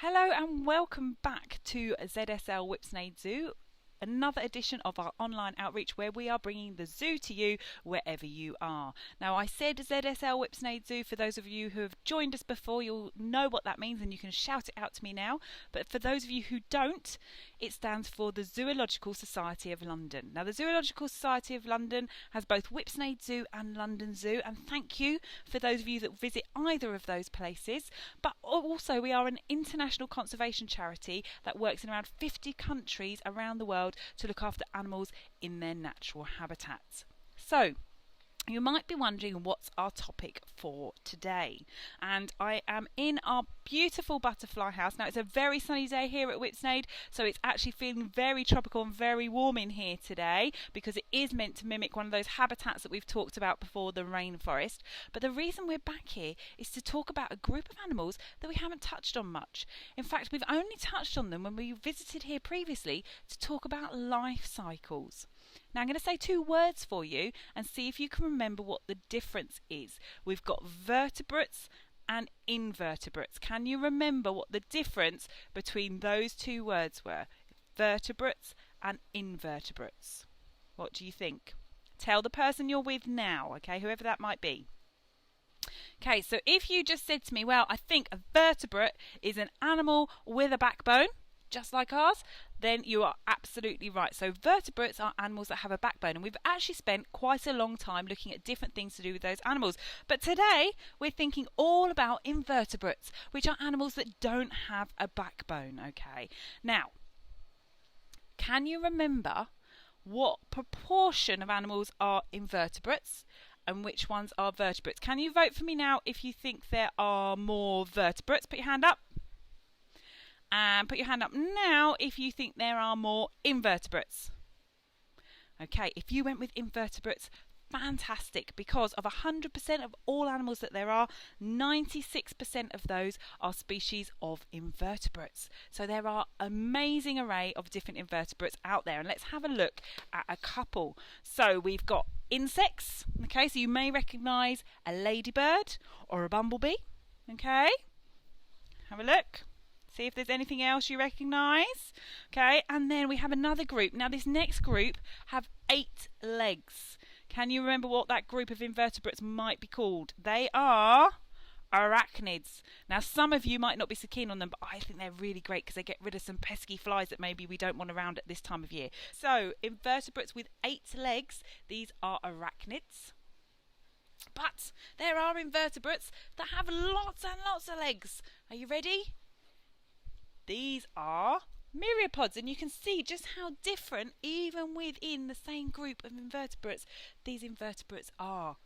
Hello and welcome back to ZSL Whipsnade Zoo, another edition of our online outreach where we are bringing the zoo to you wherever you are. Now, I said ZSL Whipsnade Zoo. For those of you who have joined us before, you'll know what that means and you can shout it out to me now. But for those of you who don't, it stands for the Zoological Society of London. Now, the Zoological Society of London has both Whipsnade Zoo and London Zoo, and thank you for those of you that visit either of those places. But also, we are an international conservation charity that works in around 50 countries around the world to look after animals in their natural habitats. So, you might be wondering what's our topic for today, and I am in our beautiful butterfly house. Now, it's a very sunny day here at Whipsnade, so it's actually feeling very tropical and very warm in here today because it is meant to mimic one of those habitats that we've talked about before, the rainforest. But the reason we're back here is to talk about a group of animals that we haven't touched on much. In fact, we've only touched on them when we visited here previously to talk about life cycles. Now, I'm going to say two words for you and see if you can remember what the difference is. We've got vertebrates and invertebrates. Can you remember what the difference between those two words were? Vertebrates and invertebrates. What do you think? Tell the person you're with now, okay, whoever that might be. Okay, so if you just said to me, well, I think a vertebrate is an animal with a backbone, just like ours, then you are absolutely right. So vertebrates are animals that have a backbone, and we've actually spent quite a long time looking at different things to do with those animals. But today we're thinking all about invertebrates, which are animals that don't have a backbone. Okay, now, can you remember what proportion of animals are invertebrates and which ones are vertebrates? Can you vote for me now if you think there are more vertebrates? Put your hand up. And put your hand up now if you think there are more invertebrates. Okay, if you went with invertebrates, fantastic, because of 100% of all animals that there are, 96% of those are species of invertebrates. So there are an amazing array of different invertebrates out there, and let's have a look at a couple. So we've got insects, okay, so you may recognise a ladybird or a bumblebee, okay? Have a look. See if there's anything else you recognise. Okay, and then we have another group. Now, this next group have 8 legs. Can you remember what that group of invertebrates might be called? They are arachnids. Now, some of you might not be so keen on them, but I think they're really great because they get rid of some pesky flies that maybe we don't want around at this time of year. So, invertebrates with 8 legs, these are arachnids. But there are invertebrates that have lots and lots of legs. Are you ready? These are myriapods, and you can see just how different, even within the same group of invertebrates, these invertebrates are.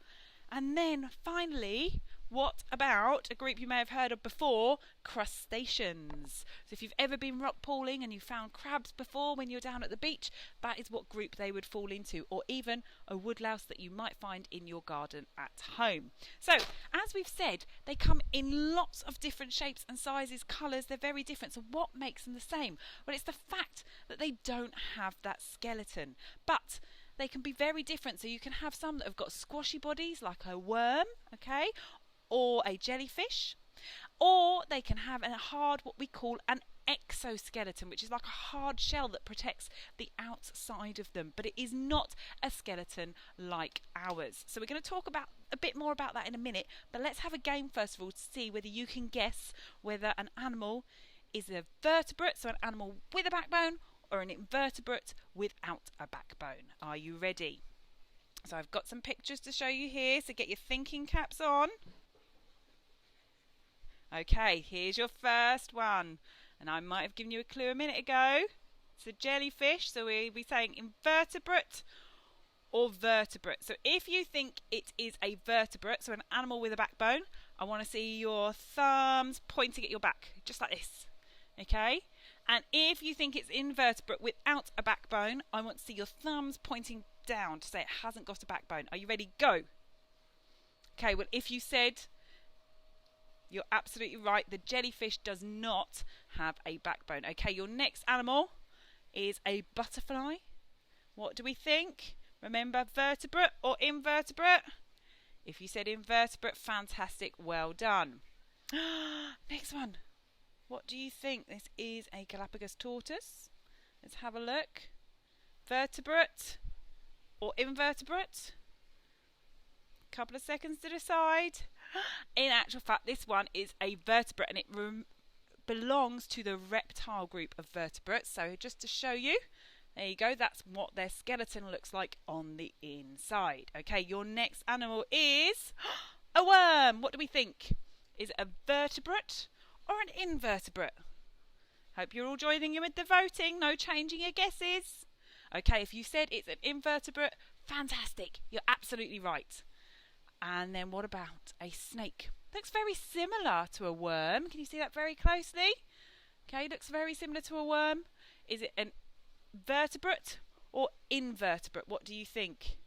And then finally, what about a group you may have heard of before? Crustaceans. So if you've ever been rock pooling and you found crabs before when you're down at the beach, that is what group they would fall into, or even a woodlouse that you might find in your garden at home. So, as we've said, they come in lots of different shapes and sizes, colours. They're very different. So what makes them the same? Well, it's the fact that they don't have that skeleton. But they can be very different. So you can have some that have got squashy bodies, like a worm, okay, or a jellyfish, or they can have a hard, what we call an exoskeleton, which is like a hard shell that protects the outside of them, but it is not a skeleton like ours. So we're going to talk about a bit more about that in a minute, but let's have a game first of all to see whether you can guess whether an animal is a vertebrate, so an animal with a backbone, or an invertebrate without a backbone. Are you ready? So I've got some pictures to show you here, so get your thinking caps on. Okay, here's your first one, and I might have given you a clue a minute ago. It's a jellyfish, so we'll be saying invertebrate or vertebrate. So if you think it is a vertebrate, so an animal with a backbone, I want to see your thumbs pointing at your back, just like this. Okay? And if you think it's invertebrate without a backbone, I want to see your thumbs pointing down to say it hasn't got a backbone. Are you ready? Go. Okay, well, if you said, you're absolutely right, the jellyfish does not have a backbone. Okay, your next animal is a butterfly. What do we think? Remember, vertebrate or invertebrate? If you said invertebrate, fantastic, well done. Next one. What do you think? This is a Galapagos tortoise. Let's have a look. Vertebrate or invertebrate? Couple of seconds to decide. In actual fact, this one is a vertebrate, and it belongs to the reptile group of vertebrates. So just to show you, there you go, that's what their skeleton looks like on the inside. Okay, your next animal is a worm. What do we think? Is it a vertebrate or an invertebrate? Hope you're all joining in with the voting. No changing your guesses. Okay, if you said it's an invertebrate, fantastic. You're absolutely right. And then what about a snake? Looks very similar to a worm. Can you see that very closely? Okay, looks very similar to a worm. Is it an vertebrate or invertebrate? What do you think?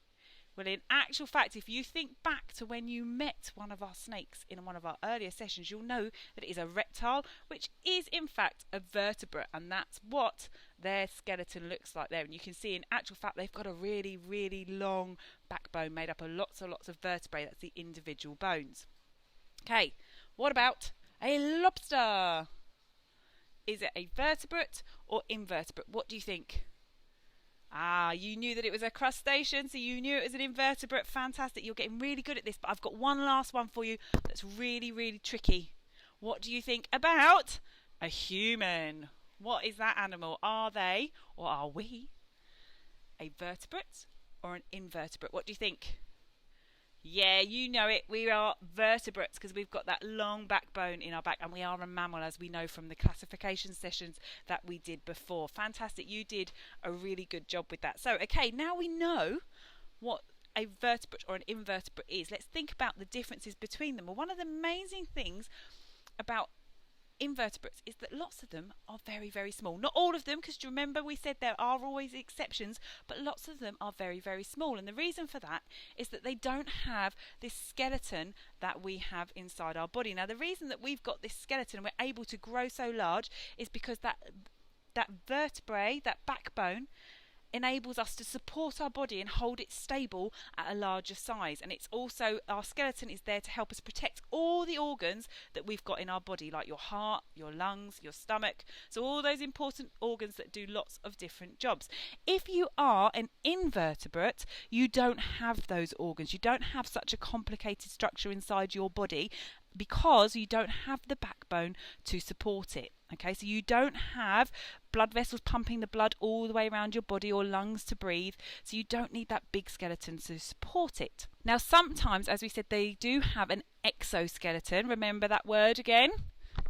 Well, in actual fact, if you think back to when you met one of our snakes in one of our earlier sessions, you'll know that it is a reptile, which is in fact a vertebrate, and that's what their skeleton looks like there. And you can see in actual fact they've got a really, really long backbone made up of lots and lots of vertebrae. That's the individual bones. Okay, what about a lobster? Is it a vertebrate or invertebrate? What do you think? Ah, you knew that it was a crustacean, so you knew it was an invertebrate. Fantastic, you're getting really good at this, but I've got one last one for you that's really, really tricky. What do you think about a human? What is that animal? Are they, or are we, a vertebrate or an invertebrate? What do you think? Yeah, you know it. We are vertebrates because we've got that long backbone in our back, and we are a mammal, as we know from the classification sessions that we did before. Fantastic. You did a really good job with that. So, okay, now we know what a vertebrate or an invertebrate is. Let's think about the differences between them. Well, one of the amazing things about invertebrates is that lots of them are very, very small. Not all of them, because do you remember we said there are always exceptions, but lots of them are very, very small. And the reason for that is that they don't have this skeleton that we have inside our body. Now, the reason that we've got this skeleton and we're able to grow so large is because that vertebrae, that backbone, enables us to support our body and hold it stable at a larger size. And it's also, our skeleton is there to help us protect all the organs that we've got in our body, like your heart, your lungs, your stomach, so all those important organs that do lots of different jobs. If you are an invertebrate, you don't have those organs. You don't have such a complicated structure inside your body because you don't have the backbone to support it. Okay, so you don't have blood vessels pumping the blood all the way around your body or lungs to breathe, so you don't need that big skeleton to support it. Now, sometimes, as we said, they do have an exoskeleton. Remember that word again?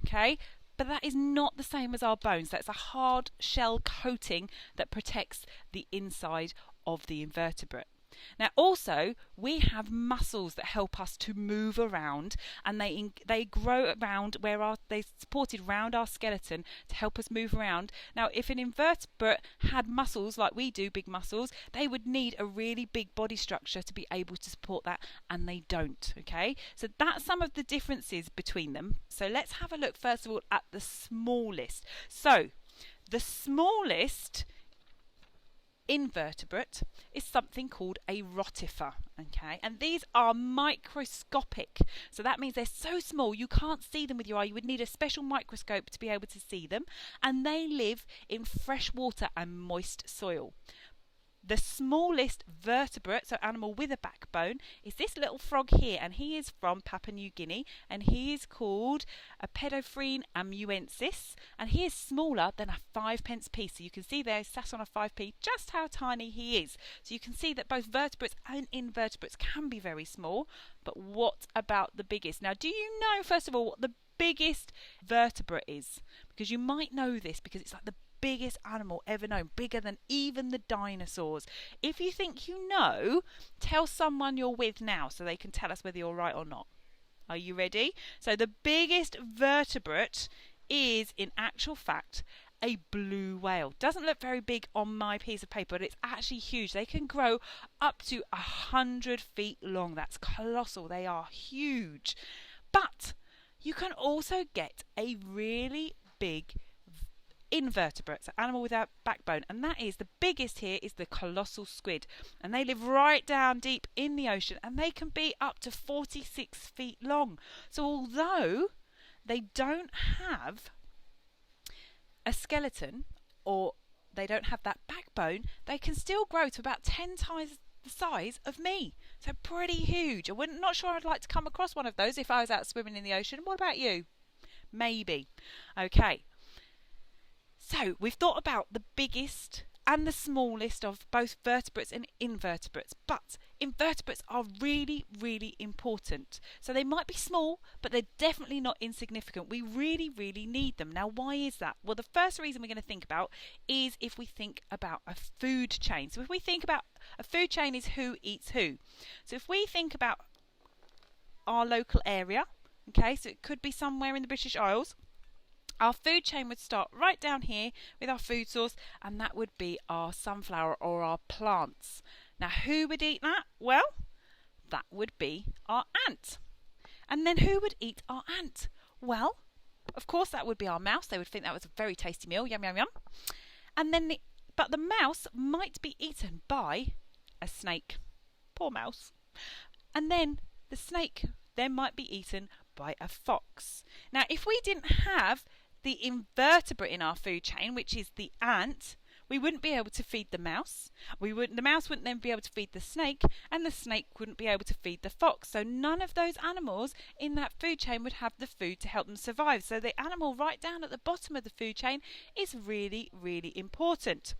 Okay, but that is not the same as our bones. That's a hard shell coating that protects the inside of the invertebrate. Now, also, we have muscles that help us to move around, and they grow around they're supported around our skeleton to help us move around. Now, if an invertebrate had muscles like we do, big muscles, they would need a really big body structure to be able to support that, and they don't. Okay, so that's some of the differences between them. So let's have a look first of all at the smallest. So the smallest invertebrate is something called a rotifer, okay, and these are microscopic, so that means they're so small you can't see them with your eye. You would need a special microscope to be able to see them, and they live in fresh water and moist soil. The smallest vertebrate, so animal with a backbone, is this little frog here, and he is from Papua New Guinea, and he is called a Pedophrene amuensis, and he is smaller than a 5p piece. So you can see there, sat on a 5p, just how tiny he is. So you can see that both vertebrates and invertebrates can be very small, but what about the biggest? Now, do you know, first of all, what the biggest vertebrate is? Because you might know this, because it's like the biggest animal ever known, bigger than even the dinosaurs. If you think you know, tell someone you're with now so they can tell us whether you're right or not. Are you ready? So the biggest vertebrate is, in actual fact, a blue whale. Doesn't look very big on my piece of paper, but it's actually huge. They can grow up to 100 feet long. That's colossal. They are huge. But you can also get a really big invertebrates, an animal without backbone, and that is, the biggest here is the colossal squid, and they live right down deep in the ocean, and they can be up to 46 feet long. So although they don't have a skeleton, or they don't have that backbone, they can still grow to about 10 times the size of me. So pretty huge. I'm not sure I'd like to come across one of those if I was out swimming in the ocean. What about you? Maybe. Okay. So we've thought about the biggest and the smallest of both vertebrates and invertebrates, but invertebrates are really, really important. So they might be small, but they're definitely not insignificant. We really, really need them. Now, why is that? Well, the first reason we're going to think about is if we think about a food chain. So if we think about a food chain is who eats who. So if we think about our local area, okay, so it could be somewhere in the British Isles, our food chain would start right down here with our food source, and that would be our sunflower or our plants. Now, who would eat that? Well, that would be our ant. And then who would eat our ant? Well, of course, that would be our mouse. They would think that was a very tasty meal. Yum, yum, yum. And then but the mouse might be eaten by a snake. Poor mouse. And then the snake then might be eaten by a fox. Now, if we didn't have the invertebrate in our food chain, which is the ant, we wouldn't be able to feed the mouse. The mouse wouldn't then be able to feed the snake, and the snake wouldn't be able to feed the fox. So none of those animals in that food chain would have the food to help them survive. So the animal right down at the bottom of the food chain is really, really important.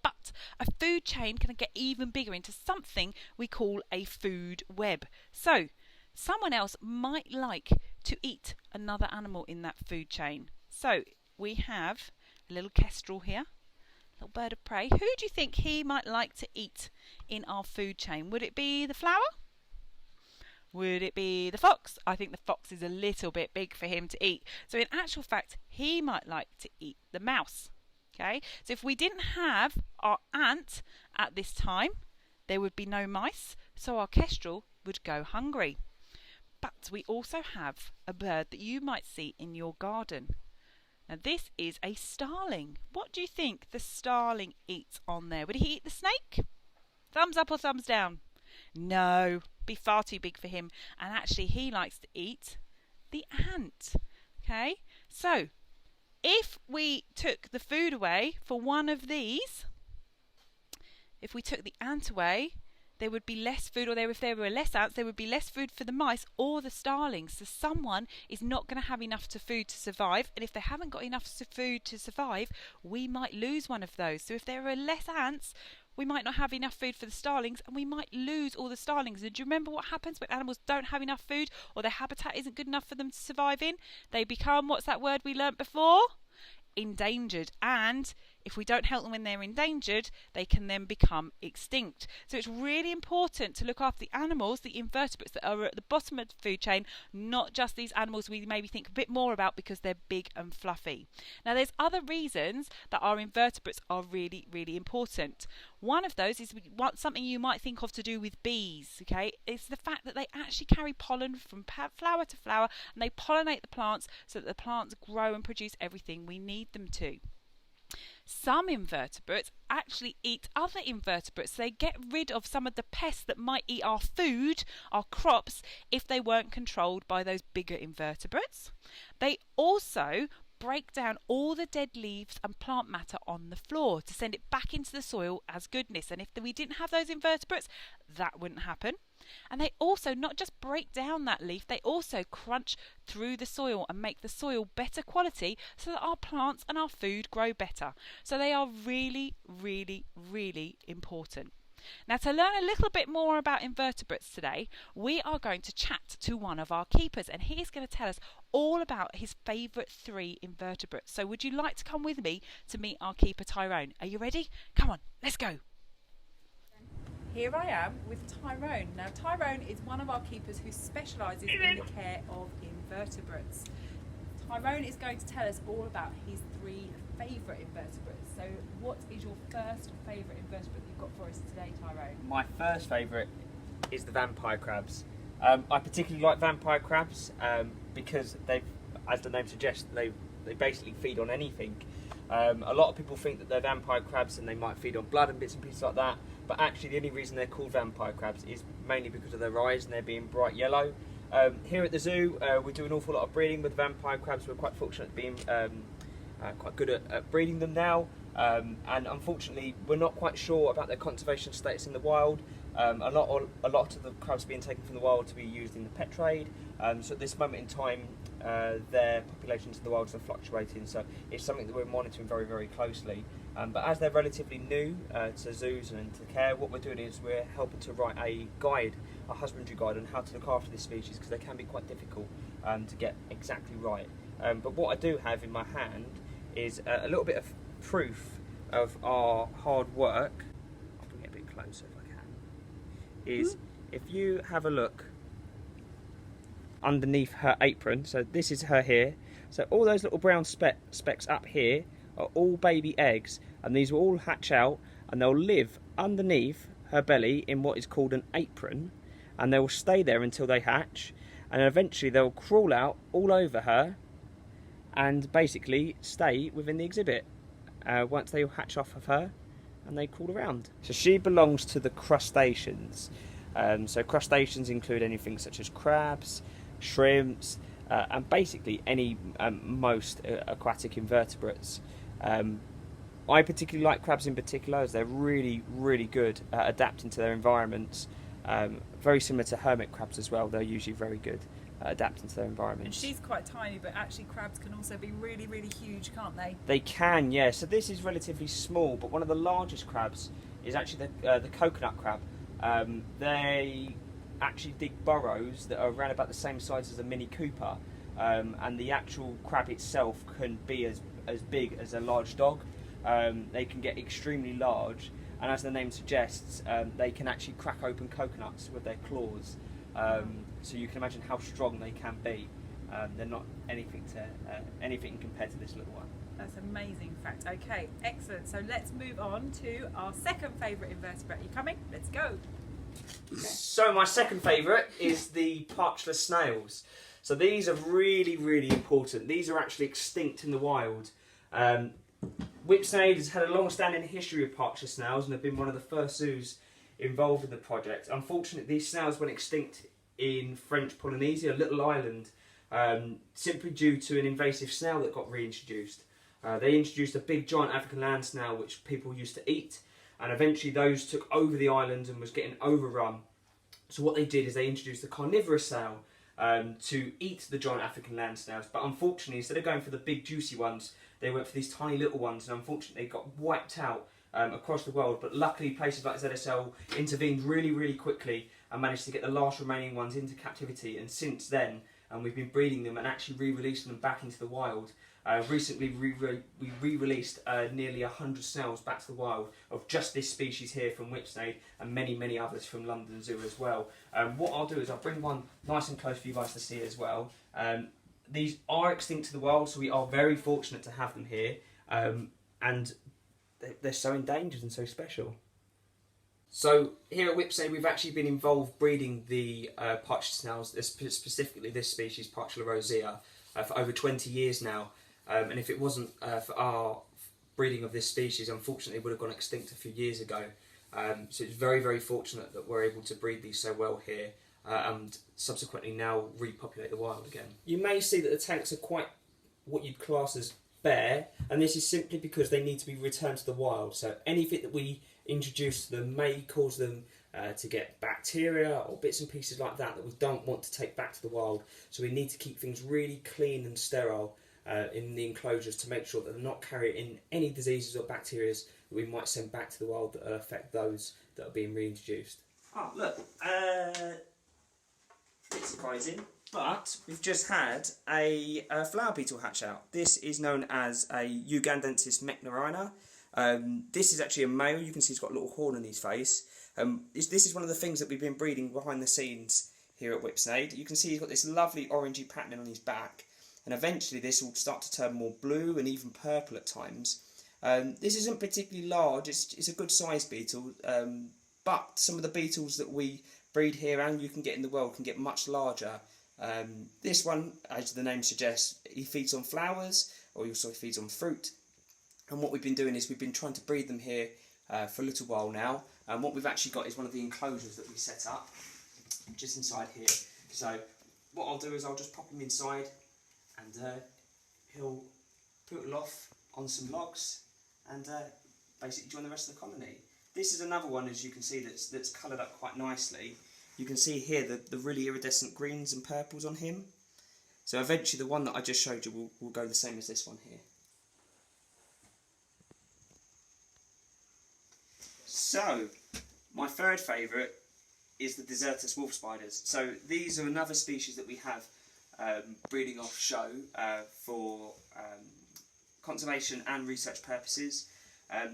But a food chain can get even bigger into something we call a food web. So someone else might like to eat another animal in that food chain. So we have a little kestrel here, a little bird of prey. Who do you think he might like to eat in our food chain? Would it be the flower? Would it be the fox? I think the fox is a little bit big for him to eat. So in actual fact, he might like to eat the mouse. Okay, so if we didn't have our ant at this time, there would be no mice, so our kestrel would go hungry. But we also have a bird that you might see in your garden. Now this is a starling. What do you think the starling eats on there? Would he eat the snake? Thumbs up or thumbs down? No, be far too big for him. And actually he likes to eat the ant. Okay, so if we took the food away for one of these, if we took the ant away, there would be less food, or if there were less ants, there would be less food for the mice or the starlings. So someone is not going to have enough food to survive, and if they haven't got enough food to survive, we might lose one of those. So if there are less ants, we might not have enough food for the starlings, and we might lose all the starlings. And do you remember what happens when animals don't have enough food, or their habitat isn't good enough for them to survive in? They become, what's that word we learnt before? Endangered. And if we don't help them when they're endangered, they can then become extinct. So it's really important to look after the animals, the invertebrates that are at the bottom of the food chain, not just these animals we maybe think a bit more about because they're big and fluffy. Now there's other reasons that our invertebrates are really, really important. One of those is something you might think of to do with bees. Okay, it's the fact that they actually carry pollen from flower to flower, and they pollinate the plants so that the plants grow and produce everything we need them to. Some invertebrates actually eat other invertebrates. They get rid of some of the pests that might eat our food, our crops, if they weren't controlled by those bigger invertebrates. They also break down all the dead leaves and plant matter on the floor to send it back into the soil as goodness. And if we didn't have those invertebrates, that wouldn't happen. And they also not just break down that leaf, they also crunch through the soil and make the soil better quality so that our plants and our food grow better. So they are really, really, really important. Now, to learn a little bit more about invertebrates today, we are going to chat to one of our keepers, and he's going to tell us all about his favourite 3 invertebrates. So would you like to come with me to meet our keeper Tyrone? Are you ready? Come on, let's go. Here I am with Tyrone. Now Tyrone is one of our keepers who specialises in the care of invertebrates. Tyrone is going to tell us all about his 3 favourite invertebrates. So what is your first favourite invertebrate you've got for us today, Tyrone? My first favourite is the vampire crabs. I particularly like vampire crabs because they've, as the name suggests, they basically feed on anything. A lot of people think that they're vampire crabs and they might feed on blood and bits and pieces like that, but actually the only reason they're called vampire crabs is mainly because of their eyes and they're being bright yellow. Here at the zoo we do an awful lot of breeding with vampire crabs. We're quite fortunate being quite good at breeding them now. And unfortunately, we're not quite sure about their conservation status in the wild. A lot of the crabs being taken from the wild to be used in the pet trade. So at this moment in time, their populations in the wild are fluctuating. So it's something that we're monitoring very, very closely. But as they're relatively new to zoos and to care, what we're doing is we're helping to write a guide, a husbandry guide on how to look after this species, because they can be quite difficult to get exactly right. But what I do have in my hand is a little bit of proof of our hard work. I'll bring it a bit closer if I can. Is if you have a look underneath her apron, so this is her here, so all those little brown specks up here are all baby eggs, and these will all hatch out and they'll live underneath her belly in what is called an apron, and they will stay there until they hatch, and eventually they'll crawl out all over her and basically stay within the exhibit once they all hatch off of her and they crawl around. So she belongs to the crustaceans. So crustaceans include anything such as crabs, shrimps, and basically any most aquatic invertebrates. I particularly like crabs in particular, as they're really, really good at adapting to their environments. Very similar to hermit crabs as well, they're usually very good at adapting to their environments. And she's quite tiny, but actually crabs can also be really, really huge, can't they? They can, yeah. So this is relatively small, but one of the largest crabs is actually the coconut crab. They actually dig burrows that are around about the same size as a Mini Cooper, and the actual crab itself can be as big as a large dog. They can get extremely large, and as the name suggests, they can actually crack open coconuts with their claws. So you can imagine how strong they can be. They're not anything compared to this little one. That's an amazing fact. Okay, excellent. So let's move on to our second favourite invertebrate. Are you coming? Let's go. So my second favourite is the parchless snails. So these are really, really important. These are actually extinct in the wild. Whipsnade has had a long-standing history of parchless snails and have been one of the first zoos involved in the project. Unfortunately, these snails went extinct in French Polynesia, a little island, simply due to an invasive snail that got reintroduced. They introduced a big giant African land snail which people used to eat, and eventually those took over the island and was getting overrun. So what they did is they introduced the carnivorous snail to eat the giant African land snails, but unfortunately instead of going for the big juicy ones, they went for these tiny little ones, and unfortunately they got wiped out across the world. But luckily places like ZSL intervened really, really quickly and managed to get the last remaining ones into captivity, and since then we've been breeding them and actually re-releasing them back into the wild. Recently we re-released nearly 100 snails back to the wild of just this species here from Whipsnade, and many, many others from London Zoo as well. What I'll do is I'll bring one nice and close for you guys to see as well. These are extinct to the wild, so we are very fortunate to have them here, and they're so endangered and so special. So here at Whipsnade we've actually been involved breeding the parchless snails, specifically this species, Parchula rosea, for over 20 years now. And if it wasn't for our breeding of this species, unfortunately it would have gone extinct a few years ago. So it's very, very fortunate that we're able to breed these so well here, and subsequently now repopulate the wild again. You may see that the tanks are quite what you'd class as bare, and this is simply because they need to be returned to the wild. So anything that we introduce to them may cause them to get bacteria or bits and pieces like that we don't want to take back to the wild. So we need to keep things really clean and sterile in the enclosures to make sure that they're not carrying any diseases or bacteria that we might send back to the wild that affect those that are being reintroduced. Oh, look, it's surprising, but we've just had a flower beetle hatch out. This is known as a Ugandensis mechnarina. This is actually a male. You can see he's got a little horn on his face. This is one of the things that we've been breeding behind the scenes here at Whipsnade. You can see he's got this lovely orangey patterning on his back, and eventually this will start to turn more blue and even purple at times. This isn't particularly large, it's a good sized beetle, but some of the beetles that we breed here and you can get in the world can get much larger. This one, as the name suggests, he feeds on flowers, or he also feeds on fruit. And what we've been doing is we've been trying to breed them here for a little while now. And what we've actually got is one of the enclosures that we set up just inside here. So what I'll do is I'll just pop him inside, and he'll poodle off on some logs and basically join the rest of the colony. This is another one, as you can see, that's coloured up quite nicely. You can see here the really iridescent greens and purples on him. So eventually the one that I just showed you will go the same as this one here. So, my third favourite is the desertus wolf spiders. So these are another species that we have breeding off show for conservation and research purposes.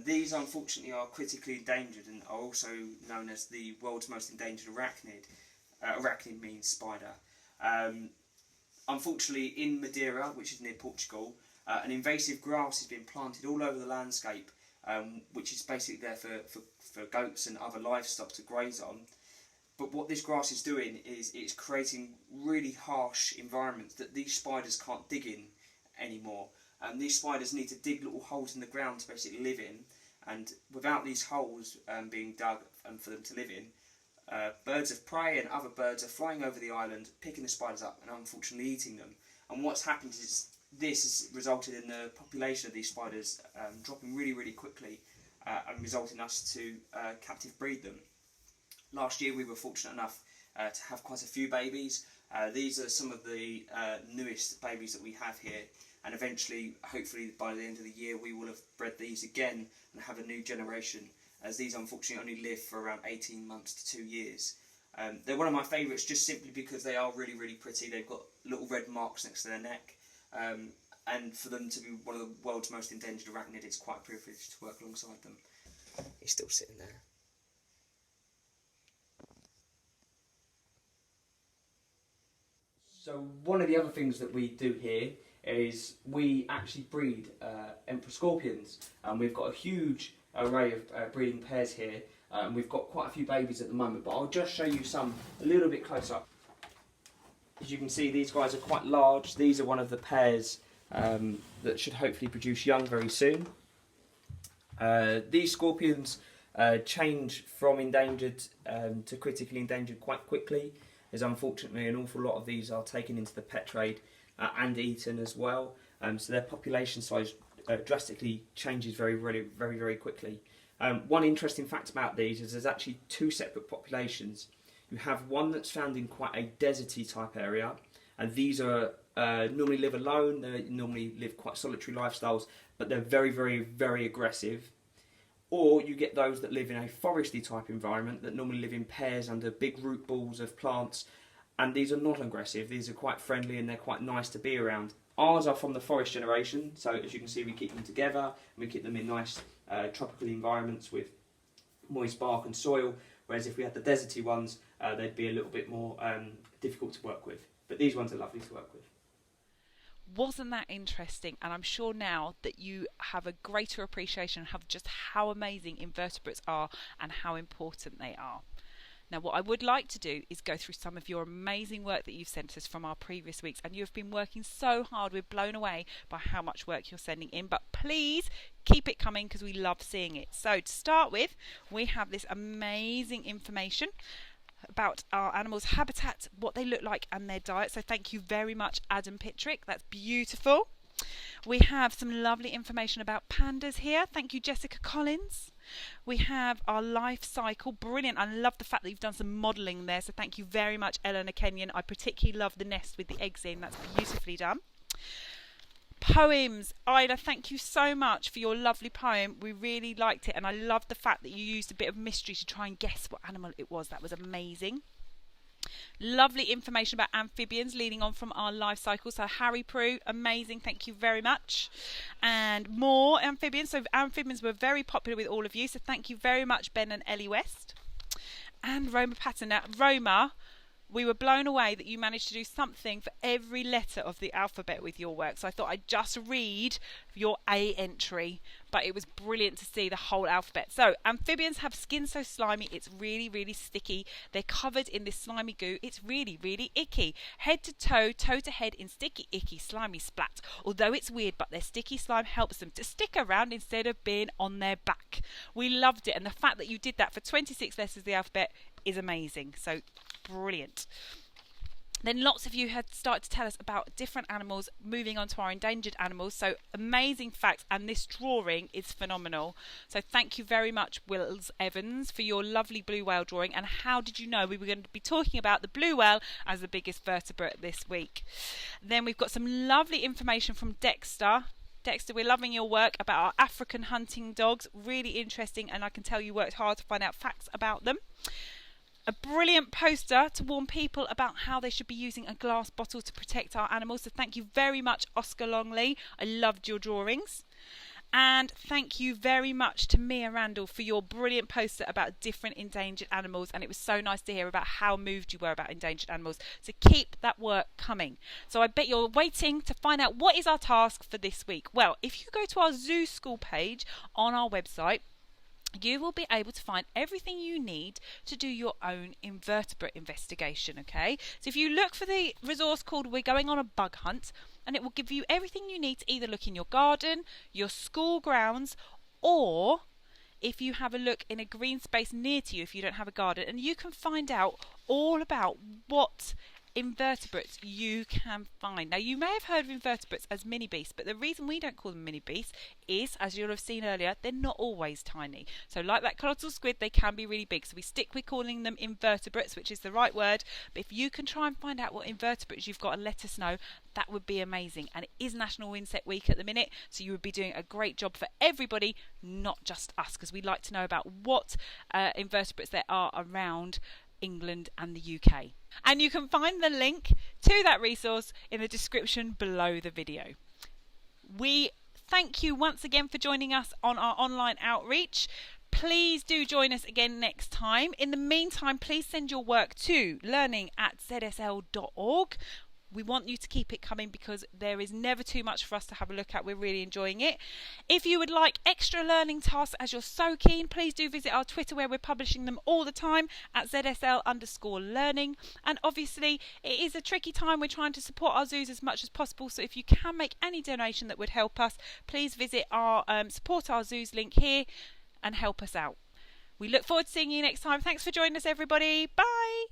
These unfortunately are critically endangered and are also known as the world's most endangered arachnid. Arachnid means spider. Unfortunately, in Madeira, which is near Portugal, an invasive grass has been planted all over the landscape, which is basically there for goats and other livestock to graze on. But what this grass is doing is it's creating really harsh environments that these spiders can't dig in anymore. These spiders need to dig little holes in the ground to basically live in, and without these holes being dug and for them to live in, birds of prey and other birds are flying over the island, picking the spiders up and unfortunately eating them. And what's happened is this has resulted in the population of these spiders dropping really, really quickly and resulting in us to captive breed them. Last year we were fortunate enough to have quite a few babies. These are some of the newest babies that we have here, and eventually, hopefully by the end of the year, we will have bred these again and have a new generation, as these unfortunately only live for around 18 months to 2 years. They're one of my favourites just simply because they are really, really pretty. They've got little red marks next to their neck, and for them to be one of the world's most endangered arachnid, it's quite a privilege to work alongside them. He's still sitting there. So one of the other things that we do here is we actually breed emperor scorpions, and we've got a huge array of breeding pairs here, and we've got quite a few babies at the moment, but I'll just show you some a little bit close up. As you can see, these guys are quite large. These are one of the pairs that should hopefully produce young very soon. These scorpions change from endangered to critically endangered quite quickly, as unfortunately an awful lot of these are taken into the pet trade and eaten as well. So their population size drastically changes very quickly. One interesting fact about these is there's actually two separate populations. You have one that's found in quite a deserty type area, and these are normally live alone. They normally live quite solitary lifestyles, but they're very aggressive. Or you get those that live in a foresty type environment that normally live in pairs under big root balls of plants, and these are not aggressive. These are quite friendly and they're quite nice to be around. Ours are from the forest generation, so as you can see we keep them together and we keep them in nice tropical environments with moist bark and soil, whereas if we had the deserty ones they'd be a little bit more difficult to work with. But these ones are lovely to work with. Wasn't that interesting? And I'm sure now that you have a greater appreciation of just how amazing invertebrates are and how important they are. Now, what I would like to do is go through some of your amazing work that you've sent us from our previous weeks, and you've been working so hard. We're blown away by how much work you're sending in, but please keep it coming because we love seeing it. So to start with, we have this amazing information about our animals' habitat, what they look like and their diet. So thank you very much, Adam Pittrick. That's beautiful. We have some lovely information about pandas here. Thank you, Jessica Collins. We have our life cycle. Brilliant. I love the fact that you've done some modelling there. So thank you very much, Eleanor Kenyon. I particularly love the nest with the eggs in. That's beautifully done. Poems. Ida, thank you so much for your lovely poem. We really liked it, and I love the fact that you used a bit of mystery to try and guess what animal it was. That was amazing. Lovely information about amphibians leading on from our life cycle. So Harry Prue, amazing, thank you very much. And more amphibians. So amphibians were very popular with all of you, so thank you very much, Ben and Ellie West. And Roma Patton. Now Roma, we were blown away that you managed to do something for every letter of the alphabet with your work. So I thought I'd just read your A entry, but it was brilliant to see the whole alphabet. So amphibians have skin so slimy, it's really sticky. They're covered in this slimy goo. It's really icky. Head to toe to head in sticky, icky, slimy splat. Although it's weird, but their sticky slime helps them to stick around instead of being on their back. We loved it, and the fact that you did that for 26 letters of the alphabet is amazing. So brilliant. Then lots of you had started to tell us about different animals, moving on to our endangered animals. So amazing facts, and this drawing is phenomenal. So thank you very much, Wills Evans, for your lovely blue whale drawing. And how did you know we were going to be talking about the blue whale as the biggest vertebrate this week? Then we've got some lovely information from Dexter. Dexter, we're loving your work about our African hunting dogs. Really interesting, and I can tell you worked hard to find out facts about them. A brilliant poster to warn people about how they should be using a glass bottle to protect our animals. So thank you very much, Oscar Longley. I loved your drawings. And thank you very much to Mia Randall for your brilliant poster about different endangered animals. And it was so nice to hear about how moved you were about endangered animals. So keep that work coming. So I bet you're waiting to find out what is our task for this week. Well, if you go to our Zoo School page on our website, you will be able to find everything you need to do your own invertebrate investigation, okay? So if you look for the resource called We're Going on a Bug Hunt, and it will give you everything you need to either look in your garden, your school grounds, or if you have a look in a green space near to you if you don't have a garden, and you can find out all about what invertebrates you can find. Now, you may have heard of invertebrates as mini beasts, but the reason we don't call them mini beasts is, as you'll have seen earlier, they're not always tiny. So like that colossal squid, they can be really big. So we stick with calling them invertebrates, which is the right word. But if you can try and find out what invertebrates you've got and let us know, that would be amazing. And it is National Insect Week at the minute, so you would be doing a great job for everybody, not just us, because we'd like to know about what invertebrates there are around England and the UK. And you can find the link to that resource in the description below the video. We thank you once again for joining us on our online outreach. Please do join us again next time. In the meantime, please send your work to learning@zsl.org. We want you to keep it coming because there is never too much for us to have a look at. We're really enjoying it. If you would like extra learning tasks, as you're so keen, please do visit our Twitter where we're publishing them all the time at ZSL_learning. And obviously, it is a tricky time. We're trying to support our zoos as much as possible. So if you can make any donation that would help us, please visit our Support Our Zoos link here and help us out. We look forward to seeing you next time. Thanks for joining us, everybody. Bye.